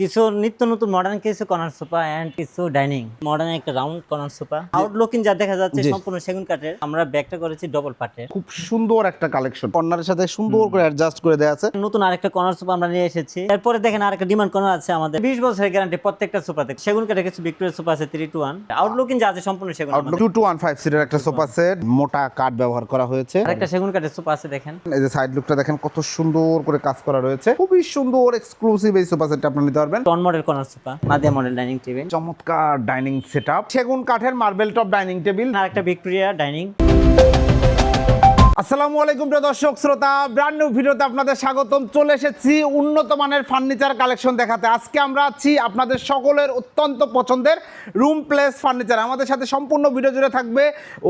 কিছু নিত্য নতুন মডার্ন কিছু কর্নার সোফা এন্ড কিছু ডাইনিং মডার্ন একটা রাউন্ড কর্নার সোফা আউটলুকিং যা দেখা যাচ্ছে জি। সম্পূর্ণ সেগুন কাঠের। আমরা ব্যাগটা করেছি ডবল পাটের। খুব সুন্দর একটা কালেকশন, কর্নারের সাথে সুন্দর করে অ্যাডজাস্ট করে দেওয়া আছে। নতুন আরেকটা কর্নার সোফা আমরা নিয়ে এসেছি। এরপরে দেখেন আরেকটা ডিমান্ড কর্নার আছে আমাদের 20 বছরের গ্যারান্টি প্রত্যেকটা সোফাতে। সেগুন কাঠের কিছু ভিক্টোরিয়া সোফা আছে 3-2-1। আউটলুকিং যা আছে সম্পূর্ণ সেগুন। আউটলুক 2-1-5 সিটের একটা সোফা সেট, মোটা কাঠ ব্যবহার করা হয়েছে। আরেকটা সেগুন কাঠের সোফা আছে দেখেন। এই যে সাইড লুকটা দেখেন কত সুন্দর করে কাজ করা রয়েছে, খুবই সুন্দর এক্সক্লুসিভ এই সোফা সেটটা আপনি নিতে পারবেন। Ton model corner sofa, Nadia model dining table, চমৎকার ডাইনিং সেটআপ, সেগুন কাঠের মার্বেল টপ ডাইনিং টেবিল। আরেকটা ভিক্টোরিয়া ডাইনিং। আসসালামু আলাইকুম প্রিয় দর্শক শ্রোতা, ব্র্যান্ড নিউ ভিডিওতে আপনাদের স্বাগতম। চলে এসেছি উন্নত মানের ফার্নিচার কালেকশন দেখাতে। আজকে আমরা আছি আপনাদের সকলের অত্যন্ত পছন্দের রুম প্লেস ফার্নিচার। আমাদের সাথে সম্পূর্ণ ভিডিও জুড়ে থাকবে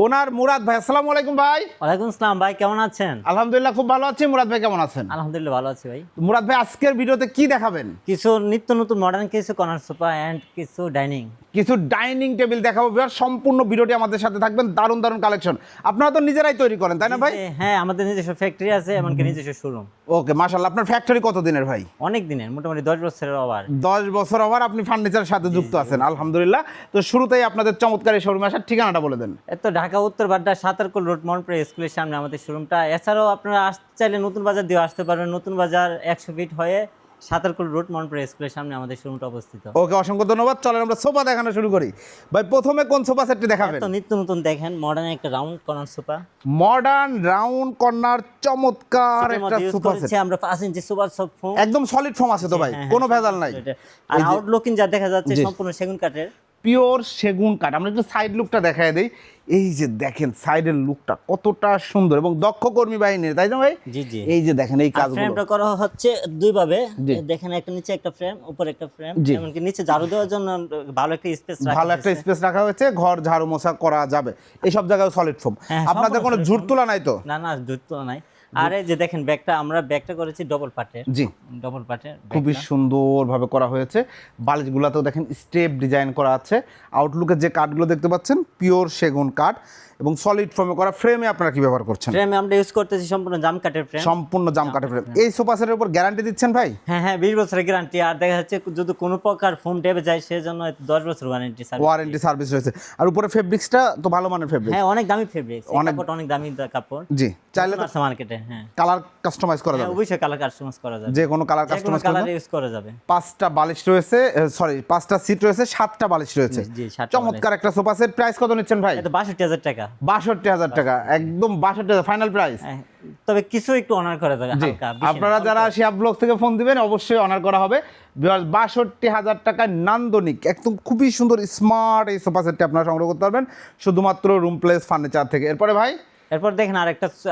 ওনার মুরাদ ভাই। আসসালামু আলাইকুম ভাই। ওয়ালাইকুম আসসালাম ভাই, কেমন আছেন? আলহামদুলিল্লাহ খুব ভালো আছি। মুরাদ ভাই কেমন আছেন? আলহামদুলিল্লাহ ভালো আছি ভাই। মুরাদ ভাই আজকের ভিডিওতে কি দেখাবেন? কিছু নিত্য নতুন মডার্ন কিছু কর্নার সোফা এন্ড কিছু ডাইনিং। কিছু ডাইনিং টেবিল দেখাবো। সম্পূর্ণ ভিডিওটি আমাদের সাথে থাকবেন। দারুণ দারুণ কালেকশন। আপনারা তো নিজেরাই তৈরি করেন তাই না ভাই? হ্যাঁ, আমাদের নিজস্ব ফ্যাক্টরি আছে, এমনকি নিজস্ব শোরুম। ওকে, মাশাআল্লাহ। আপনার ফ্যাক্টরি কত দিনের ভাই? অনেক দিনের, মোটামুটি 10 বছরের ওভার। 10 বছর আবার আপনি ফার্নিচারের সাথে যুক্ত আছেন, আলহামদুলিল্লাহ। তো শুরুতেই আপনাদের চমৎকার এই শোরুমে আসার ঠিকানাটা বলে দেন। এত ঢাকা উত্তর বাড্ডা সাতারকুল রোড মনপুর স্কুলের সামনে আমাদের শোরুমটা। এছাড়াও আপনারা আসতে চাইলে নতুন বাজার দিয়ে আসতে পারবেন। নতুন বাজার 100 ফিট হয়ে সাতারকুল রোড মনপুর স্কুলের সামনে আমাদের শোরুমটা অবস্থিত। ওকে, অসংখ্য ধন্যবাদ। চলেন আমরা সোফা দেখানো শুরু করি। ভাই প্রথমে কোন সোফা সেটটি দেখাবেন? তো নিত্য নতুন দেখেন মডার্ন একটা round corner sofa. Modern round corner চমৎকার একটা সোফা সেট। আমরা 5 ইঞ্চি সুপার সফট ফোম, একদম সলিড ফর্ম আছে তো ভাই, কোনো ভেজাল নাই। আর আউটলুকিং যা দেখা যাচ্ছে জি। সম্পূর্ণ সেগুন কাঠের। পিওর সেগুন কাঠ। আমরা একটু সাইড লুকটা দেখায় দেই। এই যে দেখেন সাইডের লুকটা কতটা সুন্দর এবং দক্ষ কর্মী বাহিনীর, তাই না ভাই? জি জি। এই যে দেখেন এই কাজগুলো। ফ্রেমটা করা হচ্ছে দুই ভাবে। জি। দেখেন একটা নিচে একটা ফ্রেম, উপরে একটা ফ্রেম। জি। এমনকি নিচে ঝাড়ু দেওয়ার জন্য ভালো একটা স্পেস রাখা ভালো একটা হয়েছে। স্পেস রাখা হয়েছে, ঘর ঝাড়ু মোছা করা যাবে। এই সব জায়গায় সলিড ফর্ম। হ্যাঁ, আপনাদের কোনো সম্পূর্ণ ঝুট solid তোলা নাই তো? না না, জুত তো নাই। আর এই যে দেখেন ব্যাগটা, আমরা ব্যাগটা করেছি ডবল পাটের। জি, ডবল পাটের খুবই ব্যাগটা। সুন্দরভাবে করা হয়েছে। বালিশগুলোতেও দেখেন স্টেপ ডিজাইন করা আছে। আউটলুকের যে কাঠগুলো দেখতে পাচ্ছেন পিওর সেগুন কাঠ এবং সলিড ফর্মে করা। ফ্রেমে আপনারা কি ব্যবহার করছেন? ফ্রেমে আমরা ইউজ করতেছি সম্পূর্ণ জাম কাঠের ফ্রেম। সম্পূর্ণ জাম কাঠের ফ্রেম। এই সোফা সেটের উপর গ্যারান্টি দিচ্ছেন ভাই? হ্যাঁ হ্যাঁ, 20 বছরের গ্যারান্টি। আর দেখা যাচ্ছে যদি কোনো প্রকার ফোম ডেবে যায় সেজন্য 10 বছর ওয়ারেন্টি সার্ভিস। ওয়ারেন্টি সার্ভিস রয়েছে। আর উপরে ফেব্রিক্সটা তো ভালো মানের ফেব্রিক। হ্যাঁ, অনেক দামি ফেব্রিক, অনেক- অনেক দামি কাপড়। জি, চাইলে তো আছে মার্কেটে। হ্যাঁ কালার কাস্টমাইজ করা হ্যাঁ, যাবে। অবশ্যই কালার কাস্টমাইজ করা যাবে। যে কোনো কালার যে কোনো কাস্টমাইজ করা কালার যাবে। ইউজ করা যাবে। 5টা বালিশ রয়েছে, সরি 5টা সিট রয়েছে, 7টা বালিশ রয়েছে। জি, 7টা চমৎকার একটা সোফা সেট। প্রাইস কত নিচ্ছেন ভাই? এটা 62,000 টাকা। 62,000 টাকা, একদম 62,000 ফাইনাল প্রাইস। হ্যাঁ, তবে কিছু একটু অনার করা যাবে জি, হালকা। বেশি না, আপনারা অল্প। যারা শিয়া ব্লগ থেকে ফোন দিবেন অবশ্যই অনার করা হবে। 62,000 টাকায় নান্দনিক একদম খুবই সুন্দর স্মার্ট এই সোফা সেটটি আপনারা সংগ্রহ করতে পারবেন শুধুমাত্র রুম প্লেস ফার্নিচার থেকে। এরপরে ভাই এরপর দেখেন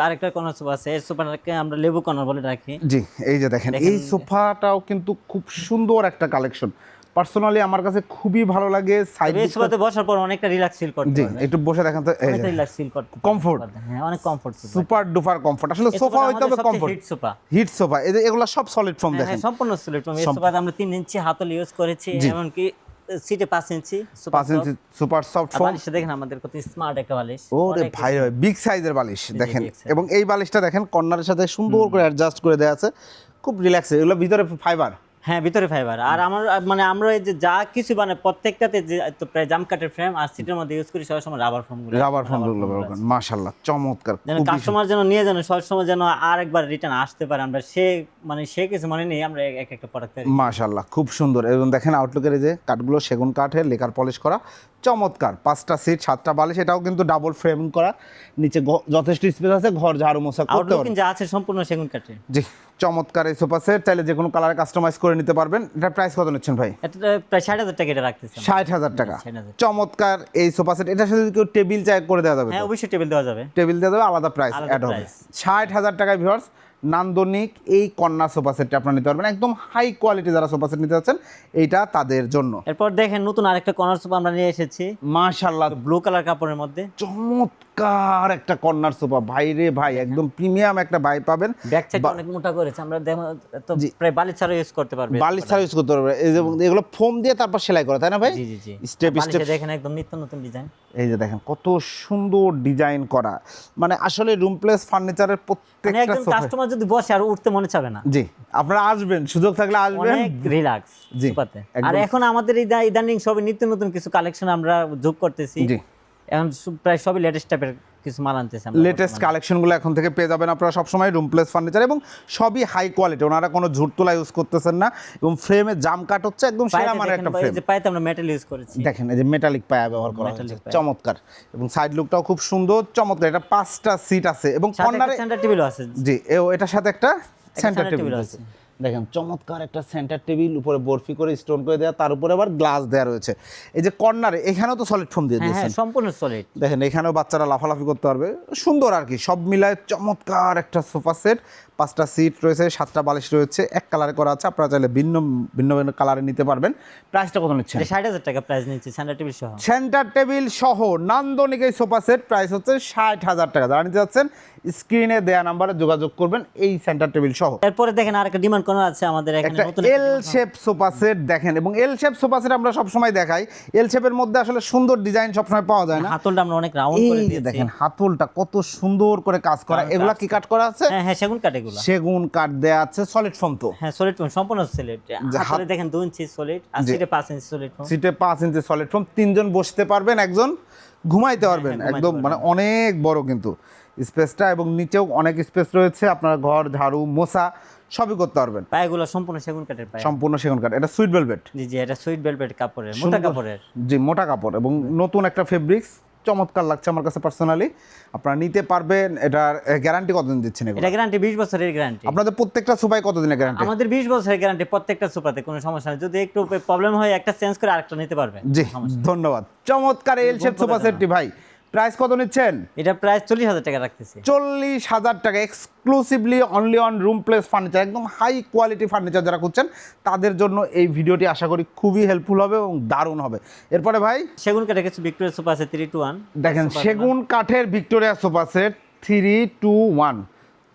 আরেকটা কর্নার সোফা আছে। এই সোফাটাকে আমরা লেবু কর্নার বলে রাখি। জি, এই যে দেখেন এই সোফাটাও কিন্তু খুব সুন্দর একটা কালেকশন। পার্সোনালি আমার কাছে খুবই ভালো লাগে। সাইড এই সোফাতে বসার পর অনেকটা রিল্যাক্স ফিল করতে জি, পারবেন। একটু বসে দেখেন তো। এই অনেক যে রিল্যাক্স ফিল করতে Comfort। হ্যাঁ, অনেক comfort sofa. Super duper comfort. আসলে সোফা হইতে হবে comfort. Hit sofa. Hit sofa, এই যে এগুলো সব সলিড ফর্ম হ্যাঁ, দেখেন। সম্পূর্ণ সলিড ফর্ম। এই সোফাতে আমরা 3 ইঞ্চি হাতল ইউজ করেছি, জি। এমনকি সিটে 5 ইঞ্চি 5 ইঞ্চি সুপার সফট ফর্ম। বালিশটা দেখেন আমাদের কত স্মার্ট একটা বালিশ। ওরে অনেক ভাই বিগ সাইজের বালিশ দেখেন। big size। এবং এই বালিশটা দেখেন কর্নারের সাথে সুন্দর করে অ্যাডজাস্ট করে দেওয়া আছে, খুব রিল্যাক্স। এগুলো ভিতরে ফাইবার। হ্যাঁ, ভিতরে ফাইবার। আর আমার মানে আমরা এই যে যা কিছু মানে প্রত্যেকটাতে যে তো প্রায় জাম কাঠের ফ্রেম আর সিটের মধ্যে ইউজ করি সবসময় রাবার ফর্মগুলো। রাবার ফর্মগুলো ব্যবহার করেন। মাশাআল্লাহ চমৎকার। যেন খুবই কাস্টমার যেন নিয়ে যেন সবসময় যেন আরেকবার রিটার্ন আসতে পারে। আমরা সে কিছু মনে নেই, আমরা এক একটা প্রোডাক্ট মাশাআল্লাহ খুব সুন্দর। এবং দেখেন আউটলুকের এই যে কাঠগুলো সেগুন কাঠের, লেকার পলিশ করা, চমৎকার। 5টা সিট 7টা বালিশ, এটাও কিন্তু ডাবল ফ্রেমিং করা। নিচে যথেষ্ট স্পেস আছে, ঘর ঝাড়ু মোছা করতে আউটলুকিং পারবেন। যা আছে সম্পূর্ণ সেগুন কাঠের। জি, চমৎকার এই সোফা সেট। চাইলে যে কোনো কালারে কাস্টমাইজ করে নিতে পারবেন। এটার প্রাইস কত নিচ্ছেন ভাই? এটা প্রায় 60,000 টাকা এটা রাখতেছি। 60,000 টাকা। 60,000। চমৎকার এই সোফা সেট। এটার সাথে যদি কেউ টেবিল চাই করে দেওয়া যাবে তো? হ্যাঁ, অবশ্যই টেবিল দেওয়া যাবে। টেবিল দিয়ে দেবে, আলাদা প্রাইস আলাদা অ্যাড হবে। price। 60,000 টাকায় ভিউয়ার্স নান্দনিক এই কন্যা সোফা সেটটা আপনারা নিতে পারবেন। একদম হাই কোয়ালিটি যারা সোফা সেট নিতে যাচ্ছেন এইটা তাদের জন্য। এরপর দেখেন নতুন আরেকটা কর্নার সোফা আমরা নিয়ে এসেছি মাশাআল্লাহ ব্লু কালার কাপড়ের মধ্যে। চমৎকার চমৎকার একটা কর্নার সোফা, ভাই রে ভাই, একদম প্রিমিয়াম একটা ভাই পাবেন। ব্যাক সাইড অনেক মোটা করেছে, আমরা দেখো তো প্রায় বালিশ ছাড়া ইউজ করতে পারবে, বালিশ ছাড়া ইউজ করতে পারবে। এই যে এগুলো ফোম দিয়ে তারপর সেলাই করা, তাই না ভাই? জি জি জি, স্টেপ স্টেপ দেখেন একদম নিত্য নতুন ডিজাইন। এই যে দেখেন কত সুন্দর ডিজাইন করা, মানে আসলে রুম প্লেস ফার্নিচারের মানে প্রত্যেকটা একজন সোফা। কাস্টমার যদি বসে আর উঠতে মনে চাবে না। জি, আপনারা আসবেন, সুযোগ থাকলে আসবেন, অনেক রিল্যাক্স জি, সোফাতে। একদম। আর এখন আমাদের ইদানিং সবই নিত্য নতুন কিছু কালেকশন আমরা যোগ করতেছি। জি, এখন প্রায় সবই লেটেস্ট টাইপের কিছু মাল আনতেছে আমরা লেটেস্ট কালেকশনগুলো এখন থেকে পেয়ে যাবেন আপনারা সবসময় রুম প্লেস ফার্নিচার, এবং সবই হাই কোয়ালিটি, ওনারা কোনো ঝুট তোলা ইউজ করতেছেন না, এবং ফ্রেমে জাম কাট হচ্ছে একদম সেরা মানের একটা ফ্রেম। যে পাইতে আমরা মেটাল ইউজ করেছি, দেখেন এই যে মেটালিক পায়া ব্যবহার করা হয়েছে, চমৎকার, এবং সাইড লুকটাও খুব সুন্দর, চমৎকার। এটা 5টা সিট আছে এবং কর্নারে সেন্টার টেবিলও আছে। জি, এটার সাথে একটা সেন্টার center টেবিল table আছে। দেখেন চমৎকার একটা সেন্টার টেবিল, উপরে বরফি করে স্টোন করে দেওয়া, তার উপরে আবার গ্লাস দেওয়া রয়েছে। এই যে কর্নারে এখানেও তো সলিড ফোম দিয়ে হ্যাঁ দিয়েছেন, সম্পূর্ণ সলিড। দেখেন এখানেও বাচ্চারা লাফালাফি করতে পারবে, সুন্দর আর কি। সব মিলায় চমৎকার একটা সোফা সেট, 5টা সিট রয়েছে, 7টা বালিশ রয়েছে, এক কালারে করা আছে, আপনারা চাইলে ভিন্ন ভিন্ন ভিন্ন কালারে নিতে পারবেন। প্রাইসটা কত নিচ্ছেন? 60,000 টাকা প্রাইস নিচ্ছে সেন্টার টেবিল সহ। সেন্টার টেবিল সহ নান্দনিক এই সোফা সেট প্রাইস হচ্ছে 60,000 টাকা। যারা নিতে যাচ্ছেন স্ক্রিনে দেয়া নাম্বারে যোগাযোগ করবেন এই সেন্টার টেবিল সহ। এরপরে দেখেন আরেকটা ডিমান্ড করার আছে আমাদের এখানে একটা নতুন এল শেপ সোফা সেট দেখেন, এবং এল শেপ সোফা সেট আমরা সবসময় দেখাই, এল শেপের মধ্যে আসলে সুন্দর ডিজাইন সবসময় পাওয়া যায় না। হাতলটা আমরা অনেক রাউন্ড করে এই যে দিয়েছি। দেখেন হাতলটা কত সুন্দর করে কাজ করা, এগুলা কি কাট করা আছে? হ্যাঁ হ্যাঁ, সেগুন কাঠ এগুলো। সেগুন কাঠ দেয়া আছে, সলিড ফোম তো। হ্যাঁ সলিড ফোম, সম্পূর্ণ সলিড। হাতলে দেখেন 2 ইঞ্চি সলিড, আর সিটে 5 ইঞ্চি সলিড ফোম। সিটে 5 ইঞ্চি সলিড ফোম, 3জন বসতে পারবেন, একজন ঘুমাইতে পারবেন, একদম মানে অনেক বড় কিন্তু স্পেসটা, এবং নিচেও অনেক স্পেস রয়েছে, আপনারা ঘর ঝাড়ু মোছা সবই করতে পারবেন। পায়গুলো সম্পূর্ণ সেগুন কাঠের পায়। সম্পূর্ণ সেগুন কাঠ। এটা সুইট ভেলভেট। জি জি, এটা সুইট ভেলভেট কাপড়ের, মোটা কাপড়ের। জি, মোটা কাপড়, এবং নতুন একটা ফেব্রিক্স, চমৎকার লাগছে আমার কাছে পার্সোনালি। আপনারা নিতে পারবেন। এটার গ্যারান্টি কতদিন দিচ্ছেন এগুলো? এটা গ্যারান্টি 20 বছরের গ্যারান্টি। আপনাদের প্রত্যেকটা সোফায় কতদিনের গ্যারান্টি? আমাদের 20 বছরের গ্যারান্টি প্রত্যেকটা সোফাতে, কোনো সমস্যা নেই। যদি একটু প্রবলেম হয় একটা চেঞ্জ করে আরেকটা নিতে পারবেন। জি, ধন্যবাদ। চমৎকার এল শেপ সোফা সেটটি ভাই, প্রাইস কত নিচ্ছেন? এটা প্রাইস 40,000 টাকা রাখতেছি। 40,000 টাকা, exclusively only on room place furniture. একদম হাই কোয়ালিটি ফার্নিচার যারা খুঁজছেন তাদের জন্য এই ভিডিওটি আশা করি খুবই হেল্পফুল হবে এবং দারুণ হবে। এরপরে ভাই সেগুন কাঠের কিছু ভিক্টোরিয়া সোফা আছে 3-2-1। দেখেন সেগুন কাঠের ভিক্টোরিয়া সোফা সেট 3-2-1,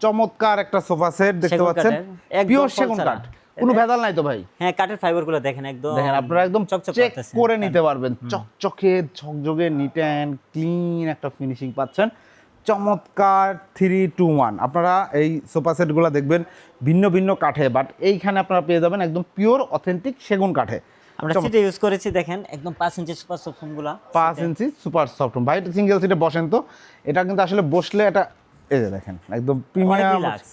চমৎকার একটা সোফা সেট দেখতে সেগুন পাচ্ছেন, কাঠের, একদম পিওর ফল সেগুন ছাড়া। কাঠ, কোনো ভেজাল নাই তো ভাই? হ্যাঁ, কাঠের ফাইবারগুলো দেখেন একদম, দেখেন আপনারা একদম চকচক চেক করতেছে। করে নিতে পারবেন, চকচকে ঝকঝকে নিট অ্যান্ড ক্লিন একটা ফিনিশিং পাচ্ছেন। চমৎকার 3-2-1। আপনারা এই সোফা সেটগুলো দেখবেন ভিন্ন ভিন্ন কাঠে, বাট এইখানে আপনারা পেয়ে যাবেন একদম পিওর অথেন্টিক সেগুন কাঠে। আমরা সিটে ইউজ করেছি, দেখেন একদম 5 ইঞ্চি সুপার সফট ফোমগুলো। 5 ইঞ্চি সুপার সফট। ভাই সিঙ্গেল সিটে বসেন তো, এটা কিন্তু আসলে বসলে এটা এই যে দেখেন একদম প্রিমিয়াম, রিল্যাক্স,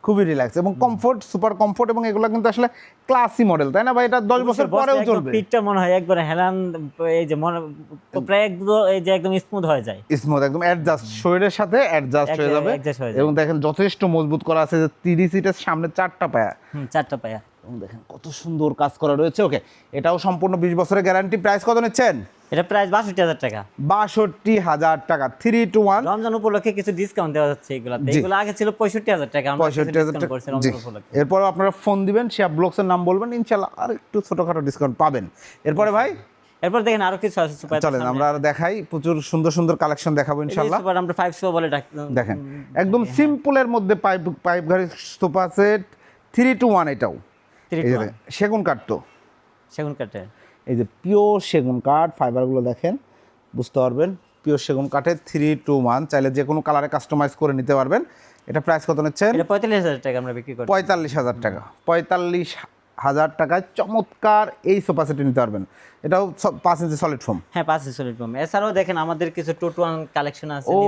খুবই রিল্যাক্স এবং কমফোর্ট, সুপার কমফোর্ট, এবং এগুলো কিন্তু আসলে ক্লাসি মডেল, তাই না ভাই? এটা 10 বছর পরেও চলবে। পিঠটা মনে হয় একবার হেলান, এই যে মনে প্রায় একদম এই যে একদম স্মুথ হয়ে যায়, স্মুথ, একদম অ্যাডজাস্ট, শরীরের সাথে অ্যাডজাস্ট হয়ে যাবে। এবং দেখেন যথেষ্ট মজবুত করা আছে, যে 30 সিটের সামনে 4টা পায়া, 4টা পায়া, এবং দেখেন কত সুন্দর কাজ করা রয়েছে। ওকে, এটাও সম্পূর্ণ 20 বছরের গ্যারান্টি। প্রাইস কত নিচ্ছেন? এটা প্রাইস 62,000 টাকা। 62,000 টাকা, 3-2-1। রমজান উপলক্ষে কিছু ডিসকাউন্ট দেওয়া যাচ্ছে এগুলাতে। এগুলো আগে ছিল 65,000 টাকা, আমরা 65,000 টাকা করছি রমজান উপলক্ষে। এরপর আপনারা ফোন দিবেন, শিয়া ব্লগসের নাম বলবেন, ইনশাআল্লাহ আর একটু ছোটখাটো ডিসকাউন্ট পাবেন। এরপরে ভাই এরপর দেখেন আরো কিছু আছে সুপার। চলেন আমরা আর দেখাই, প্রচুর সুন্দর সুন্দর কালেকশন দেখাবো ইনশাআল্লাহ। সুপার আমরা 5 সোফা বলে ডাকি। দেখেন একদম সিম্পলের মধ্যে পাইপ গাড়ি সোফা সেট 3-2-1। এটাও এই যে দেখেন, সেগুন কাঠ তো, সেগুন কাঠের, এই যে পিওর সেগুন কাঠ, ফাইবারগুলো দেখেন বুঝতে পারবেন, পিওর সেগুন কাঠের 3-2-1। চাইলে যে কোনো কালারে কাস্টমাইজ করে নিতে পারবেন। এটা প্রাইস কত নিচ্ছেন? এটা 45,000 টাকা আমরা বিক্রি করি। 45,000 টাকা। 45,000 টাকায় চমৎকার এই সোফা সেট নিতে পারবেন। এটাও 5 ইঞ্চি সলিড ফোম। হ্যাঁ 5 ইঞ্চি সলিড ফোম। এছাড়াও দেখেন আমাদের কিছু 2-1 কালেকশন আছে, ও এই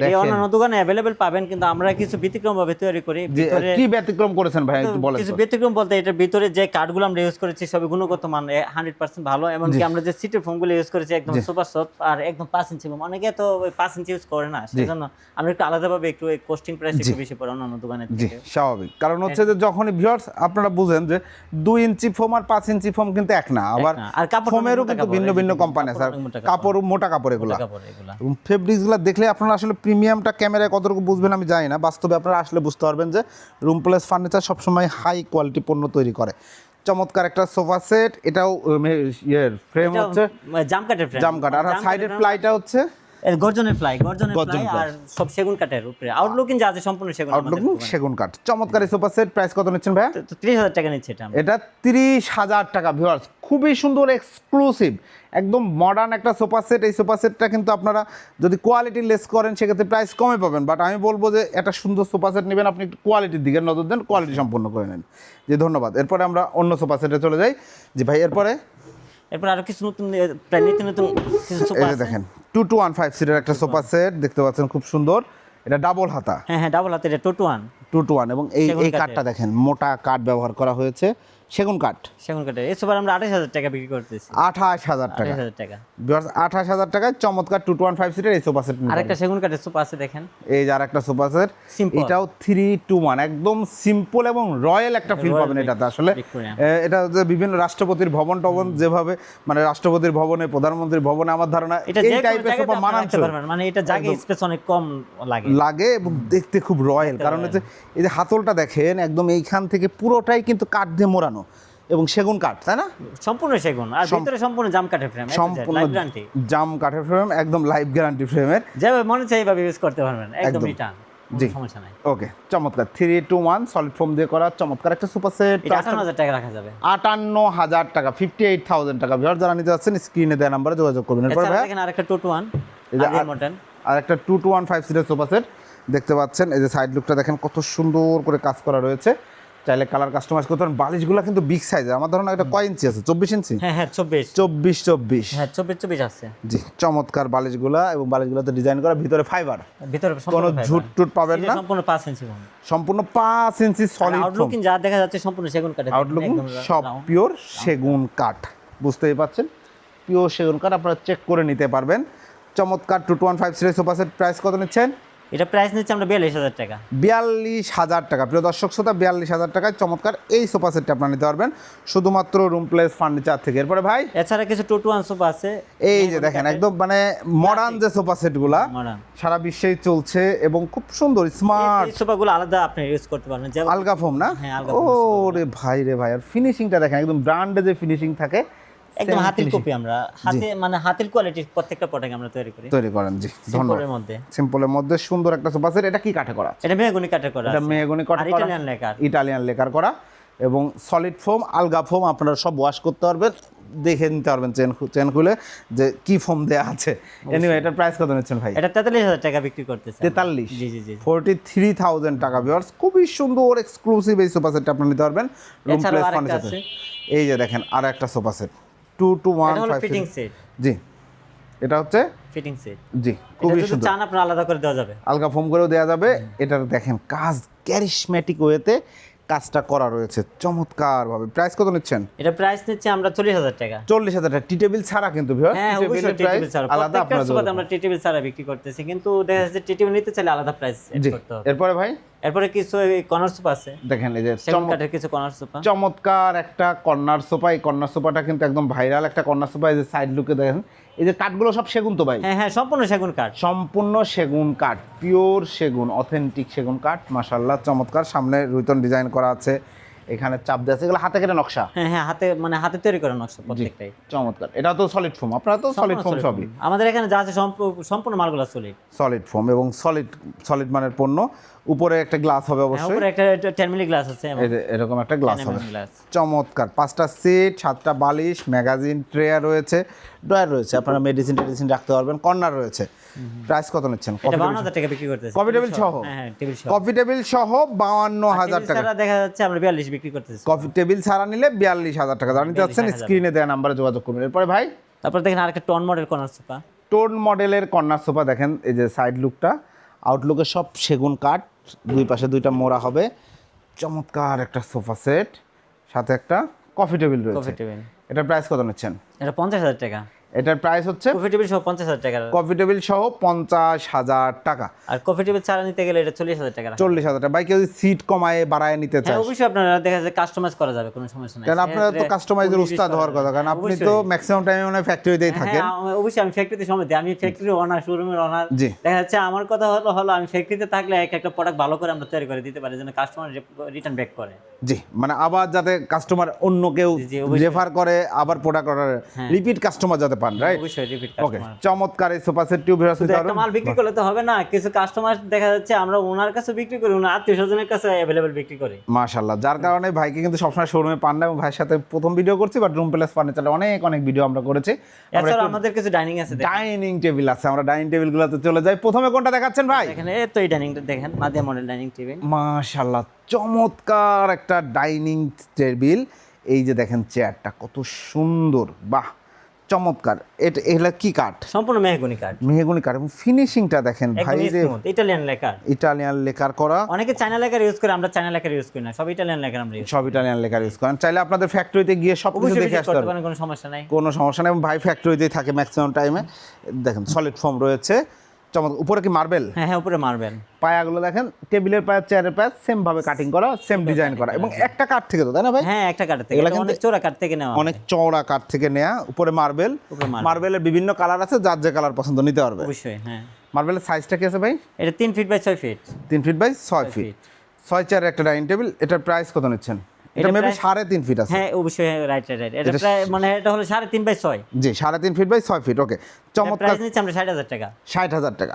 দেখেন, অন্যান্য দোকানে अवेलेबल পাবেন, কিন্তু আমরা কিছু ব্যতিক্রম ভাবে তৈরি করি। ভিতরে কি ব্যতিক্রম করেছেন ভাই একটু বলেন কিছু তো। ব্যতিক্রম বলতে এটার ভিতরে যে কাঠগুলো আমরা ইউজ করেছি সবই গুণগত মান 100% ভালো। এমনকি আমরা যে সিটের ফোমগুলো ইউজ করেছি একদম সুপার সফট আর একদম 5 ইঞ্চি ফোম। অনেকে তো ওই 5 ইঞ্চি ইউজ করে না, সেজন্য আমরা একটু আলাদাভাবে একটু কস্টিং প্রাইস একটু বেশি পড়ে অন্যান্য দোকানের জি থেকে। স্বাভাবিক, কারণ হচ্ছে যে যখনই ভিউয়ার্স আপনারা বুঝেন যে 2 ইঞ্চি ফোম আর 5 ইঞ্চি ফোম কিন্তু এক না, আবার আর কাপড় ফোমেরও কিন্তু ভিন্ন ভিন্ন কোম্পানি আছে, কাপড় মোটা কাপড় এগুলা, এবং ফেব্রিক্সগুলো দেখলে আপনারা আসলে প্রিমিয়ামটা ক্যামেরায় কতটুকু বুঝবেন আমি জানি না, বাস্তবে আপনারা আসলে বুঝতে পারবেন যে রুম প্লেস ফার্নিচার সবসময় হাই কোয়ালিটি পণ্য তৈরি করে। চমৎকার একটা সোফা সেট, এটাও ফ্রেম হচ্ছে জাম কাঠের ফ্রেম, জাম কাঠ, আর সাইডের প্লাইটা হচ্ছে গর্জনের ফ্লাই আর সব সেগুন কাঠের উপরে আউটলুকিং যা আছে সম্পূর্ণ সেগুন আউটলুকিং সেগুন কাঠ। চমৎকার এই সোফা সেট, প্রাইস কত নিচ্ছেন ভাইয়া? তো 30,000 টাকা নিচ্ছে এটা। এটা 30,000 টাকা ভিউয়ার্স, খুবই সুন্দর এক্সক্লুসিভ একদম মডার্ন একটা সোফা সেট। এই সোফা সেটটা কিন্তু আপনারা যদি কোয়ালিটি লেস করেন সেক্ষেত্রে প্রাইস কমে পাবেন, বাট আমি বলবো যে একটা সুন্দর সোফা সেট নেবেন আপনি একটু কোয়ালিটির দিকে নজর দেন, কোয়ালিটি সম্পন্ন করে নেন। জি ধন্যবাদ। এরপরে আমরা অন্য সোফা সেটে চলে যাই। জি ভাই এরপরে আরো কিছু নতুন প্রায় নতুন কিছু সোফা এই যে আছে। দেখেন 2215 সিটের একটা সোফা সেট দেখতে পাচ্ছেন, খুব সুন্দর। এটা ডাবল হাতা, হ্যাঁ ডাবল হাতে, এটা 2-to-1 2-to-1 এবং এই সেগুন কাঠের। কাঠটা দেখেন মোটা কাঠ ব্যবহার করা হয়েছে, সেগুন কাঠ। সেগুন কাঠের এই সোফা আমরা 28,000 টাকা বিক্রি করতেছি। 28,000 টাকা 28,000 টাকা। 28,000 টাকায় চমৎকার 2215 সিটের এই সোফা সেট। আরেকটা সেগুন কাঠের সোফা আছে দেখেন, এই যে আরেকটা সোফা সেট, Simple। এটাও 3-to-1 একদম সিম্পল এবং রয়্যাল একটা ফিল Royal পাবেন এটাতে। আসলে Victorian। এটা যে বিভিন্ন রাষ্ট্রপতির ভবন টবন যেভাবে মানে রাষ্ট্রপতির ভবনে প্রধানমন্ত্রীর ভবনে আমার ধারণা এটা এই যে কোনো টাইপের জায়গাতে সোফা আপনি রাখতে মানানসই পারবেন, মানে এটা জায়গা স্পেস অনেক কম লাগে। লাগে এবং দেখতে খুব রয়্যাল। কারণ হচ্ছে এই যে হাতলটা দেখেন একদম এইখান থেকে পুরোটাই কিন্তু কাঠ দিয়ে মোড়ানো এবং সেগুন কাঠ, তাই না? সম্পূর্ণ সেগুন আর ভিতরে সম্পূর্ণ জাম কাঠের ফ্রেম, সম্পূর্ণ লাইফ গ্যারান্টি। জাম কাঠের ফ্রেম, একদম লাইফ গ্যারান্টি ফ্রেমের। যেভাবে মনে চাই এইভাবে ইউজ করতে পারবেন, একদম একদম। রিটার্ন, জি। সমস্যা নাই। ওকে চমৎকার 3-to-1 সলিড ফোম দিয়ে করা চমৎকার একটা সুপার সেট। এটা 58,000 টাকা রাখা যাবে। 58,000 টাকা, 58,000 টাকা। ভিউয়ার যারা নিতে যাচ্ছেন স্ক্রিনে দেওয়া নাম্বারে যোগাযোগ করবেন। এরপর এছাড়া ভাই দেখেন আরেকটা 2-to-1 এই যে আগের মডেল, আর একটা 2-to-1 5 সিটের সোফা সেট দেখতে পাচ্ছেন। এই যে সাইড লুকটা দেখেন কত সুন্দর করে কাজ করা রয়েছে, চাইলে কালার কাস্টমাইজ করতে পারেন। বালিশগুলো কিন্তু বিগ সাইজের, আমার ধারণা এটা কয় ইঞ্চি আছে? 24 ইঞ্চি? হ্যাঁ 24 24 হ্যাঁ 24 আছে। জি চমৎকার বালিশগুলা এবং বালিশগুলোতে ডিজাইন করা, ভিতরে ফাইবার, ভিতরে কোনো ঝুট টুট পাবেন না, সম্পূর্ণ 5 ইঞ্চি ফোম। সম্পূর্ণ 5 ইঞ্চি সলিড ফোম। আউটলুকিং যা দেখা যাচ্ছে সম্পূর্ণ সেগুন কাঠের, আউটলুকিং একদম সব round। পিওর সেগুন কাঠ, বুঝতেই পাচ্ছেন পিওর সেগুন কাঠ, আপনারা চেক করে নিতে পারবেন। চমৎকার 2-to-1 5 সিটের সোফা সেট, প্রাইস কত নিচ্ছেন? এটা প্রাইস নিচ্ছে আমরা 42,000 টাকা। 42,000 টাকা। প্রিয় দর্শক শ্রোতা 42,000 টাকায় চমৎকার এই সোফা সেটটা আপনারা নিতে পারবেন শুধুমাত্র রুম প্লেস ফার্নিচার থেকে। এরপরে ভাই এছাড়া কিছু 2-to-1 সোফা আছে, এই যে দেখেন একদম মানে মডার্ন যে সোফা সেটগুলা মডার্ন। সারা বিশ্বেই চলছে এবং খুব সুন্দর স্মার্ট। এই সোফাগুলো আলাদা আপনি ইউজ করতে পারবেন, যেমন আলগা ফোম না? হ্যাঁ, আলগা ও foam রে ভাই রে ভাই, আর ফিনিশিংটা দেখেন একদম ব্র্যান্ডে যে ফিনিশিং থাকে একদম same হাতির finishing কপি, আমরা হাতে মানে হাতির কোয়ালিটির প্রত্যেকটা প্রোডাক্ট আমরা তৈরি করি তৈরি করেন। জি ধন্যবাদ। সিম্পলের মধ্যে। সিম্পলের মধ্যে সুন্দর একটা সোফা সেট। এটা কি কাঠে করা? এটা মেহগনি কাঠের করা এটা আছে, মেহগনি কাঠে আর করা, ইটালিয়ান লেকার। ইটালিয়ান লেকার করা এবং সলিড ফোম আলগা ফোম আপনারা সব ওয়াশ করতে পারবেন, দেখে নিতে পারবেন চেন খুলে যে কি ফোম দেয়া আছে। এনিওয়ে এটার প্রাইস কত নিচ্ছেন ভাই? এটা 43,000 টাকা বিক্রি করতেছে। 43? জি জি জি। 43,000 টাকা। ভিউয়ার্স খুবই সুন্দর এক্সক্লুসিভ এই সোফা সেটটা আপনি নিতে পারবেন রুম এছাড়াও প্লেস আরেকটা ফার্নিচারে। আছে। এই যে দেখেন আর একটা সোফা সেট 2-to-1 এটা হলো 5 ফিটিং সিট। সেট। জি এটা হচ্ছে ফিটিং সেট। জি এটা খুবই যদি সুন্দর, চান আপনার আলাদা করে দেওয়া যাবে। আলগা ফোম করেও দেওয়া যাবে। এটার দেখেন কাজ ক্যারিশম্যাটিক ওয়েতে কাজটা করা রয়েছে চমৎকার ভাবে। প্রাইস কত নিচ্ছেন? এটা প্রাইস নিচ্ছে আমরা 40,000 টাকা। 40,000 টাকা টি টেবিল ছাড়া কিন্তু ভিউয়ার্স, হ্যাঁ টি অবশ্যই টেবিলের টি-টেবিল ছাড়া আলাদা প্রত্যেকটা আপনারা সোফাতে আমরা টি-টেবিল ছাড়া বিক্রি করতেছি, কিন্তু দেখা যাচ্ছে টি-টেবিল নিতে চাইলে আলাদা প্রাইস এড জি। করতে হবে। এরপরে ভাই এরপরে কিছু কর্নার সোফা আছে, দেখেন এই যে সেগুন কাঠের কিছু কর্নার সোফা। চমৎকার একটা কর্নার সোফা। এই কর্নার সোফাটা কিন্তু একদম ভাইরাল একটা কর্নার সোফা। এই যে সাইড লুকে দেখেন এই যে কাঠগুলো সব সেগুন তো ভাই? হ্যাঁ হ্যাঁ সম্পূর্ণ সেগুন কাঠ। সম্পূর্ণ সেগুন কাঠ, পিওর সেগুন, অথেন্টিক সেগুন কাঠ। মাশাআল্লাহ চমৎকার। সামনে রুইতন ডিজাইন করা আছে, এখানে চাপ দেওয়া আছে, এগুলো হাতে কেটে নকশা। হ্যাঁ হ্যাঁ হাতে মানে হাতে তৈরি করা নকশা প্রত্যেকটাই। চমৎকার। এটা তো সলিড ফোম, আপনারা তো সলিড ফোম সবই। আমাদের এখানে যা আছে সম্পূর্ণ মালগুলো সলিড। সলিড ফোম এবং সলিড মানের পণ্য। উপরে একটা গ্লাস হবে হ্যাঁ অবশ্যই, উপরে একটা 10 মিলি গ্লাস আছে, এই যে এরকম একটা গ্লাস 10 হবে। Milli glass. চমৎকার। 5টা সিট, 7টা বালিশ, ম্যাগাজিন ট্রে রয়েছে, ড্রয়ার রয়েছে, আপনারা মেডিসিন টেডিসিন রাখতে পারবেন। কর্নার রয়েছে। প্রাইস কত নিচ্ছেন? এটা 52,000 টাকা বিক্রি করতেছি। কফি টেবিল সহ? হ্যাঁ হ্যাঁ টেবিল সহ। কফি টেবিল সহ 52,000 টাকা। ছাড়া দেখা যাচ্ছে আমরা 42 বিক্রি করতেছি। কফি টেবিল ছাড়া নিলে 42,000 টাকা। জানিতে চাচ্ছেন 42,000 স্ক্রিনে দেওয়া নাম্বারে যোগাযোগ করবেন। এরপরে ভাই তারপর দেখেন আরেকটা ton model corner sofa. Tone মডেলের কর্নার সোফা দেখেন, এই যে সাইড লুকটা, আউটলুকে সব সেগুন কাঠ, দুই পাশে দুইটা মোড়া হবে। চমৎকার একটা সোফা সেট, সাথে একটা কফি টেবিল রয়েছে। Coffee table. এটার প্রাইস কত নিচ্ছেন? এটা 50,000 টাকা। এটার প্রাইস হচ্ছে কফি টেবিল সহ 50,000 টাকা। কফি টেবিল সহ 50,000 টাকা। আর কফি টেবিল ছাড়া নিতে গেলে এটা 40,000 টাকা। 40,000 টাকা। ভাই কেউ যদি সিট কমায় বাড়ায় নিতে চায়, হ্যাঁ অবশ্যই আপনারা দেখা যায় কাস্টমাইজ করা যাবে, কোনো সমস্যা নাই। কারণ আপনারা তো কাস্টমাইজের উস্তাদ হওয়ার কথা, কারণ আপনি তো ম্যাক্সিমাম টাইমে মনে হয় ফ্যাক্টরিতেই থাকেন। হ্যাঁ অবশ্যই আমি ফ্যাক্টরিতে সময় দিই, আমি ফ্যাক্টরির ওনার, শোরুমের ওনার। জি। দেখা যাচ্ছে আমার কথা হলো আমি ফ্যাক্টরিতে থাকলে একটা প্রোডাক্ট ভালো করে আমরা তৈরি করে দিতে পারি, যেন কাস্টমার রিটার্ন ব্যাক করে। জি, মানে আবার যাতে কাস্টমার অন্য কেউ জি, অবশ্যই। রেফার করে আবার প্রোডাক্ট অর্ডার, রিপিট কাস্টমার যাতে পায়। পান, রাইট? অবশ্যই রিপিট ওকে, কাস্টমার। চমৎকার এই সোফা সেট টিউব ভিউয়ার্স নিতে একটা পারবেন। মাল বিক্রি করলে তো হবে না, কিছু কাস্টমার দেখা যাচ্ছে আমরা ওনার কাছে বিক্রি করি, ওনার আত্মীয়-স্বজনের কাছে अवेलेबल বিক্রি করি। মাশাআল্লাহ, যার কারণে ভাইকে কিন্তু সবসময় শোরুমে পান না, এবং ভাইয়ের সাথে প্রথম ভিডিও করছি, বাট রুম প্লেস ফার্নিচারে অনেক ভিডিও আমরা করেছি। এছাড়া আমাদের কিছু ডাইনিং আছে, ডাইনিং টেবিল আছে, আমরা ডাইনিং টেবিলগুলোতে চলে যাই। প্রথমে কোনটা দেখাচ্ছেন ভাই? এখানে তো এই ডাইনিংটা দেখেন, মাদিয়া মডেল ডাইনিং টেবিল। মাশাআল্লাহ, চমৎকার একটা ডাইনিং টেবিল। এই যে দেখেন চেয়ারটা কত সুন্দর, বাহ চমৎকার। এটা কি কাঠ? সম্পূর্ণ মেহগনি কাঠ, মেহগনি কাঠ, এবং ফিনিশিংটা দেখেন ভাই রে, ইটালিয়ান লেকার। ইটালিয়ান লেকার করা। অনেকে চায়না লেকার ইউজ করে, আমরা চায়না লেকার ইউজ করি না, সব ইটালিয়ান লেকার আমরা ইউজ সব ইটালিয়ান লেকার ইউজ করেন। চাইলে আপনাদের ফ্যাক্টরিতে গিয়ে সব কিছু দেখে আসতে করতে পারবেন, পারেন, কোনো সমস্যা নাই। কোনো সমস্যা নেই। এবং ভাই ফ্যাক্টরিতেই থাকে ম্যাক্সিমাম টাইমে। দেখেন সলিড ফর্ম রয়েছে, চমৎকার। উপরে কি মার্বেল? হ্যাঁ, উপরে মারবেন। পায়াগুলো দেখেন, টেবিলের পায়া, চেয়ারের পায়া সেম ভাবে কাটিং করা, সেম ডিজাইন করা, এবং একটা কাঠ থেকে তো, তাই না ভাই? হ্যাঁ, একটা কাঠ থেকে, এগুলা এটা কিন্তু অনেক চওড়া কাঠ থেকে নেওয়া, অনেক চওড়া কাঠ থেকে নেয়া। উপরে মার্বেল, মার্বেলের বিভিন্ন কালার আছে, যার যে কালার পছন্দ নিতে পারবে। অবশ্যই। হ্যাঁ, মার্বেলের সাইজটা কি আছে ভাই? এটা 3 feet by 6 feet. 3 feet by 6 feet, 6 চেয়ারের একটা ডাইনিং টেবিল। এটার প্রাইস কত নিচ্ছেন? এটা মেবি 3.5 ফিট আছে। হ্যাঁ, অবশ্যই, রাইট। এটা প্রায় মানে এটা হলো 3.5 বাই 6। জি, 3.5 ফিট বাই 6 ফিট। ওকে, চমৎকার। প্রাইস নিচ্ছে আমরা 60,000 টাকা। 60,000 টাকা।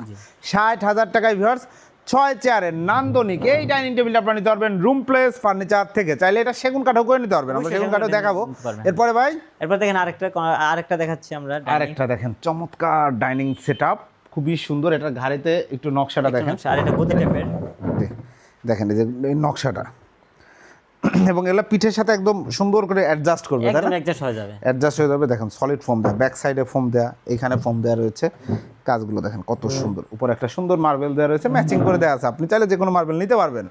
60,000 টাকায় ভিউয়ার্স 6 চেয়ারের নান্দনিক এই ডাইনিং টেবিলটা আপনারা নিতে পারবেন রুম প্লেস ফার্নিচার থেকে। চাইলে এটা সেগুন কাঠও করে নিতে পারবেন, আমরা সেগুন কাঠও দেখাবো। এরপরে ভাই, এরপর দেখেন আরেকটা দেখাচ্ছি আমরা। আরেকটা দেখেন, চমৎকার ডাইনিং সেটআপ, খুবই সুন্দর। এটা ঘাড়িতে একটু নকশাটা দেখেন, আর এটা গদি টাইপের। দেখেন এই যে এই নকশাটা, এবং এগুলো পিঠের সাথে একদম সুন্দর করে অ্যাডজাস্ট করবে, তাই একদম না? অ্যাডজাস্ট হয়ে যাবে, অ্যাডজাস্ট হয়ে যাবে। দেখেন সলিড ফোম দেয়া, ব্যাক সাইডে ফোম দেয়া, এখানে ফোম দেয়া রয়েছে। কাজগুলো দেখেন কত সুন্দর। উপরে একটা সুন্দর মার্বেল দেওয়া রয়েছে, ম্যাচিং করে দেওয়া আছে। আপনি চাইলে যে কোনো মার্বেল নিতে পারবেন,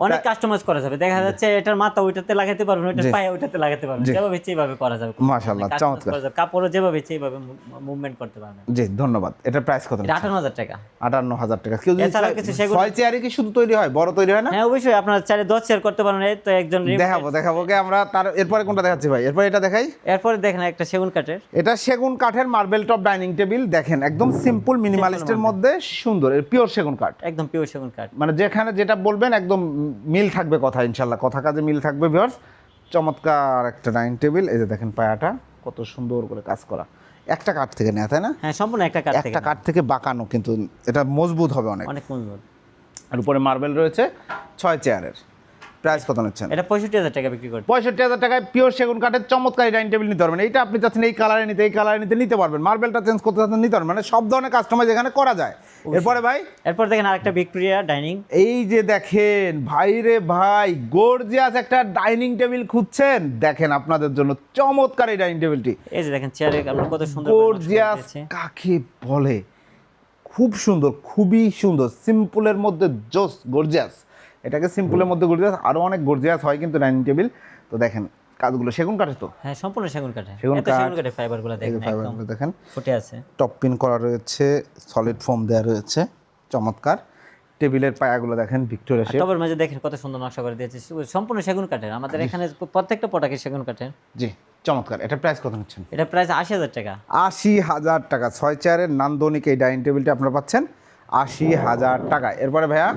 অনেক কাস্টমাইজ করা যাবে। দেখা যাচ্ছে এটার মাথা ওইটাতে লাগাতে পারবেন, ওইটার পায়ে ওইটাতে লাগাতে পারবেন, যেভাবে ইচ্ছে এইভাবে করা যাবে। মাশাআল্লাহ, চমৎকার। কাপড়ও যেভাবে ইচ্ছে এইভাবে মুভমেন্ট করতে পারবেন। জি, ধন্যবাদ। এটার প্রাইস কত? 58,000 টাকা। 58,000 টাকা। কেউ যদি এছাড়াও কিছু সেগুন, 6 চেয়ারে কি শুধু তৈরি হয়, বড় তৈরি হয় না? হ্যাঁ, অবশ্যই আপনারা চাইলে 10 চেয়ার করতে পারেন। এই তো একজন দেখাবো কে আমরা। তার এরপরে কোনটা দেখাচ্ছি ভাই? এরপরে এটা দেখাই। এরপরে দেখেন একটা সেগুন কাঠের, এটা সেগুন কাঠের মার্বেল টপ ডাইনিং টেবিল। দেখেন একদম সিম্পল মিনিমালিস্টের মধ্যে সুন্দর, এর পিওর সেগুন কাঠ, একদম পিওর সেগুন কাঠ। মানে যেখানে যেটা বলবেন একদম মিল থাকবে কথা, ইনশাল্লাহ কথা কাজে মিল থাকবে। ভিউয়ার্স, চমৎকার একটা ডাইনিং টেবিল। এই যে দেখেন পায়াটা কত সুন্দর করে কাজ করা, একটা কাঠ থেকে নেওয়া, তাই না? হ্যাঁ, সম্পূর্ণ একটা কাঠ থেকে, একটা কাঠ থেকে বাঁকানো, কিন্তু এটা মজবুত হবে অনেক। অনেক মজবুত। আর উপরে মার্বেল রয়েছে। 6 চেয়ারের প্রাইস কত নিচ্ছেন? এটা 65,000 টাকা বিক্রি করতে। 65,000 টাকায় পিওর সেগুন কাঠের চমৎকার ডাইনিং টেবিল নিতে পারবেন। এইটা আপনি চাচ্ছেন এই কালারে নিতে, এই কালারে নিতে পারবেন। মার্বেলটা চেঞ্জ করতে চাচ্ছেন নিতে পারবেন, মানে সব ধরনের কাস্টমাইজ এখানে করা যায়। এরপরে ভাই, এরপর দেখেন আরেকটা ভিক্টোরিয়া ডাইনিং। এই যে দেখেন ভাই রে ভাই, গর্জিয়াস একটা ডাইনিং টেবিল খুঁজছেন, দেখেন আপনাদের জন্য চমৎকার এই ডাইনিং টেবিলটি। এই যে দেখেন চেয়ারে আমরা কত সুন্দর গর্জিয়াস কাকে বলে, খুব সুন্দর, খুবই সুন্দর। সিম্পলের মধ্যে জোস, গর্জিয়াস। এটাকে সিম্পলের মধ্যে গর্জিয়াস, আরো অনেক গর্জিয়াস হয় কিন্তু ডাইনিং টেবিল। তো দেখেন কাজগুলো সেগুন কাঠে তো। হ্যাঁ, সম্পূর্ণ সেগুন কাঠে। সেগুন কাঠের ফাইবারগুলো দেখেন, একদম দেখেন ফুটে আছে। টপ পিন করা রয়েছে, সলিড ফোম দেওয়া রয়েছে, চমৎকার। টেবিলের পায়াগুলো দেখেন ভিক্টোরিয়া শেপ। টবের মাঝে দেখেন কত সুন্দর নকশা করে দিয়েছে, সম্পূর্ণ সেগুন কাঠের। আমাদের এখানে প্রত্যেকটা প্রোডাক্ট সেগুন কাঠের। জি, চমৎকার। এটা প্রাইস কত নিচ্ছেন? এটা প্রাইস 80,000 টাকা। 80,000 টাকা। 6 চেয়ারের নান্দনিক এই ডাইনিং টেবিলটা আপনারা পাচ্ছেন 80,000 টাকা। এরপরে ভাইয়া,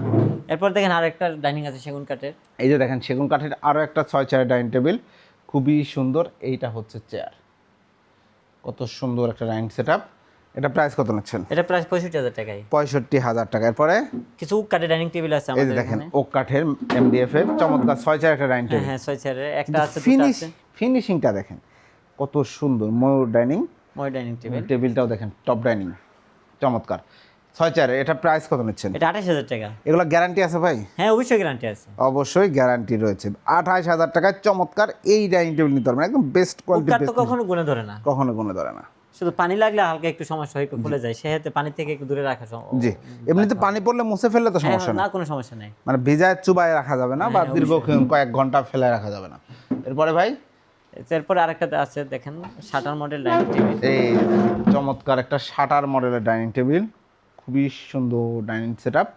এরপর দেখেন আরেকটা ডাইনিং আছে সেগুন কাঠের। এই যে দেখেন সেগুন কাঠের আরো একটা 6 চেয়ারের ডাইনিং টেবিল, খুবই সুন্দর। এইটা হচ্ছে চেয়ার, কত সুন্দর একটা ডাইনিং সেটআপ। এটা প্রাইস কত নিচ্ছেন? এটা প্রাইস 65,000 টাকায়। 65,000 টাকা। এরপরে কিছু উক কাঠের ডাইনিং টেবিল আছে এই যে আমাদের দেখেন এখানে। ওক কাঠের এমডিএফ এর চমৎকার 6 চেয়ার একটা ডাইনিং টেবিল। হ্যাঁ, 6 চেয়ারের একটা আছে, দুটো আছে। ফিনিশিংটা দেখেন কত সুন্দর। ময়ূর ডাইনিং মই ডাইনিং টেবিল। টেবিলটাও দেখেন টপ ডাইনিং, চমৎকার। 6 চেয়ারের এটা প্রাইস কত নিচ্ছেন? এটা 28,000 টাকা। এগুলো গ্যারান্টি আছে ভাই? হ্যাঁ, অবশ্যই গ্যারান্টি আছে। অবশ্যই গ্যারান্টি রয়েছে। 28,000 টাকায় চমৎকার এই ডাইনিং টেবিল নিতে পারবেন, একদম বেস্ট কোয়ালিটি। কাঠ তো কখনো গুণে ধরে না, কখনো গুণে ধরে না। শুধু পানি লাগলে হালকা একটু সমস্যা হয়, একটু ফুলে যায়, সেহেতু পানি থেকে একটু দূরে রাখা। জি, এমনিতে পানি পড়লে মুছে ফেললে তো সমস্যা না, না, কোনো সমস্যা নেই। মানে ভিজায় চুবায় রাখা যাবে না, বা দীর্ঘ কয়েক ঘন্টা ফেলে রাখা যাবে না। এরপরে ভাই, এরপরে আরেকটা আছে দেখেন শাটার মডেল ডাইনিং টেবিল। এই চমৎকার একটা শাটার মডেলের ডাইনিং টেবিল, খুবই সুন্দর ডাইনিং সেটআপ।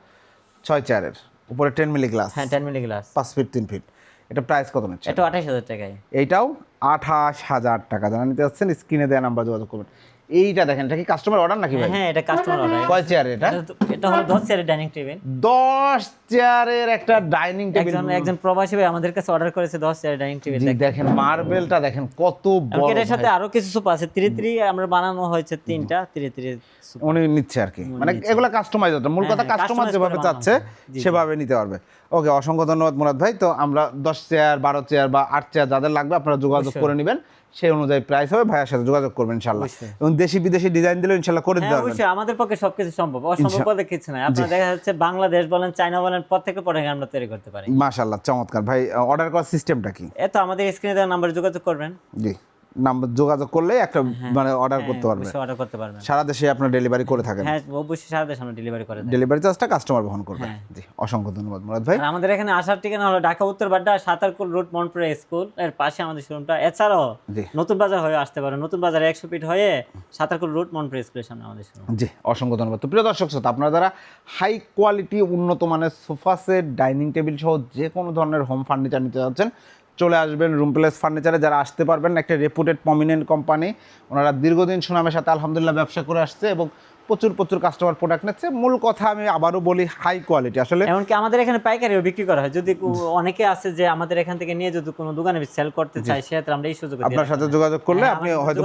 6 চেয়ারের, উপরে 10 মিলি গ্লাস। হ্যাঁ, 10 মিলি গ্লাস, 5 ফিট 3 ফিট। এটা প্রাইস কত নিচ্ছে? এটা 28,000 টাকায়। এইটাও 28,000 টাকা। যারা নিতে যাচ্ছেন স্ক্রিনে দেওয়া নাম্বার যোগাযোগ করবেন। এইটা দেখেন, এটা কি কাস্টমার অর্ডার নাকি ভাই? হ্যাঁ, এটা কাস্টমার অর্ডার। কয় চেয়ার এটা? এটা হলো 10 চেয়ারের ডাইনিং টেবিল। 10 চেয়ারের একটা ডাইনিং টেবিল। একজন প্রবাসী ভাই আমাদের কাছে অর্ডার করেছে 10 চেয়ারের ডাইনিং টেবিল। দেখেন মার্বেলটা দেখেন কত বড়। এর সাথে আরো কিছু সোফা আছে, 3 আমরা বানানো হয়েছে 3টা 3 সোফা। উনি নিচ্ছে আর কি, মানে এগুলা কাস্টমাইজ হতো। মূল কথা কাস্টমার যেভাবে চাচ্ছে সেভাবে নিতে পারবে। ওকে, অসংখ্য ধন্যবাদ মুরাদ ভাই। তো আমরা 10 চেয়ার 12 চেয়ার বা 8 চেয়ার যাদের লাগবে আপনারা যোগাযোগ করে নেবেন, সেই অনুযায়ী প্রাইস হবে, ভাইয়ের সাথে যোগাযোগ করবেন ইনশাআল্লাহ। এবং দেশি বিদেশি ডিজাইন দিলে ইনশাআল্লাহ করে দিতে পারবেন। অবশ্যই আমাদের পক্ষে সবকিছু সম্ভব, অসম্ভব বলতে কিছু নাই। আপনারা দেখা যাচ্ছে বাংলাদেশ বলেন, চায়না বলেন, প্রত্যেকটা প্রোডাক্ট আমরা তৈরি করতে পারি। মাশাআল্লাহ, চমৎকার ভাই। অর্ডার করার সিস্টেমটা কি? এত আমাদের স্ক্রিনে দেওয়া নাম্বারে যোগাযোগ করবেন। জি, নাম্বার যোগাযোগ করলে একটা মানে অর্ডার করতে পারবেন। অবশ্যই অর্ডার করতে পারবেন। সারা দেশে আপনারা ডেলিভারি করে থাকেন? হ্যাঁ, অবশ্যই সারা দেশে আমরা ডেলিভারি করে থাকি। ডেলিভারি চার্জটা কাস্টমার বহন করবে। জি, অসংখ্য ধন্যবাদ মুরাদ ভাই। আর আমাদের এখানে আসার ঠিকানা হলো ঢাকা উত্তর বাড্ডা সাতারকুল রোড মনপুরা স্কুল এর পাশে আমাদের শোরুমটা। এছাড়াও নতুন বাজার হয়ে আসতে পারে, নতুন বাজারে 100 ফিট হয়ে সাতারকুল রোড মনপুরা স্কুলের সামনে আমাদের শোরুম। জি, অসংখ্য ধন্যবাদ। তো প্রিয় দর্শক শ্রোতা, আপনারা যারা হাই কোয়ালিটি উন্নত মানের সোফা সেট, ডাইনিং টেবিল সহ যে কোনো ধরনের হোম ফার্নিচার নিতে যাচ্ছেন, চলে আসবেন রুম প্লেস ফার্নিচারে। যারা আসতে পারবেন, একটা রেপুটেড প্রমিনেন্ট কোম্পানি, ওনারা দীর্ঘদিন সুনামের সাথে আলহামদুলিল্লাহ ব্যবসা করে আসছে এবং প্রচুর কাস্টমার প্রোডাক্ট নিচ্ছে। মূল কথা আমি আবারও বলি, হাই কোয়ালিটি। আসলে এমনকি আমাদের এখানে পাইকারিও বিক্রি করা হয়। যদি অনেকে আছে যে আমাদের এখান থেকে নিয়ে যদি কোনো দোকানে সেল করতে চায়, সেক্ষেত্রে আমরা এই সুযোগ আপনার সাথে যোগাযোগ করলে আপনি হয়তো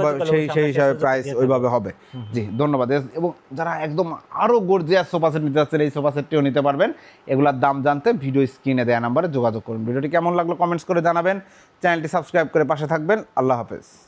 সেই হিসাবে প্রাইস ওইভাবে হবে। জি, ধন্যবাদ। এবং যারা একদম আরো গর্জিয়াস সোফা সেট নিতে যাচ্ছেন, এই সোফা সেটটিও নিতে পারবেন। এগুলার দাম জানতে ভিডিও স্ক্রিনে দেওয়া নাম্বারে যোগাযোগ করুন। ভিডিওটি কেমন লাগলো কমেন্টস করে জানাবেন। চ্যানেলটি সাবস্ক্রাইব করে পাশে থাকবেন। আল্লাহ হাফেজ।